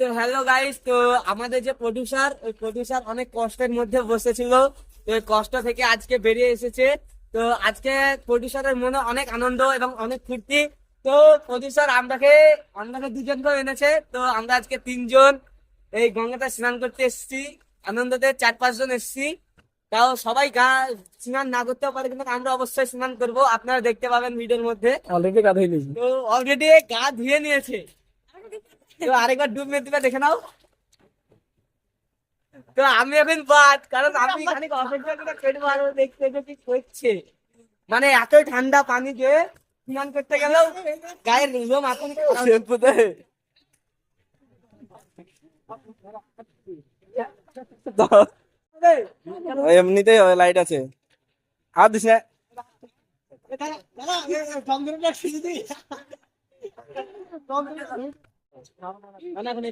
তো hello guys, তো আমাদের যে প্রডিউসার, ওই প্রডিউসার অনেক কষ্টের মধ্যে বসেছিল। তো ওই কষ্ট থেকে আজকে বেরিয়ে এসেছে। তো আজকে প্রডিউসারের মনে অনেক আনন্দ এবং অনেক ফুর্তি। তো প্রডিউসার আমরাকে আমরাকে দুজনকে এনেছে। তো আমরা আজকে তিনজন এই গঙ্গাতে স্নান করতে এসেছি। আনন্দতে 4-5 জন এসেছি। তাও সবাই স্নান না করতেও পারে, কিন্তু আমরা অবশ্যই স্নান করবো, আপনারা দেখতে পাবেন ভিডিওর মধ্যে। অলরেডি গা ধুয়ে নিয়েছি। তো অলরেডি গা ধুয়ে নিয়েছে। তো আরেকবার ডুব মেরে দিবে, দেখে নাও। তো আমি এখন বাদ, কারণ আমি খানিক অপেক্ষা করে পেট মারবো দেখতে যে কি করছে। মানে এতই ঠান্ডা পানি যে স্নান করতে গেলেও গায়ের লোম এখন এমনিতেই লাইট আছে, আর দিস না। এখন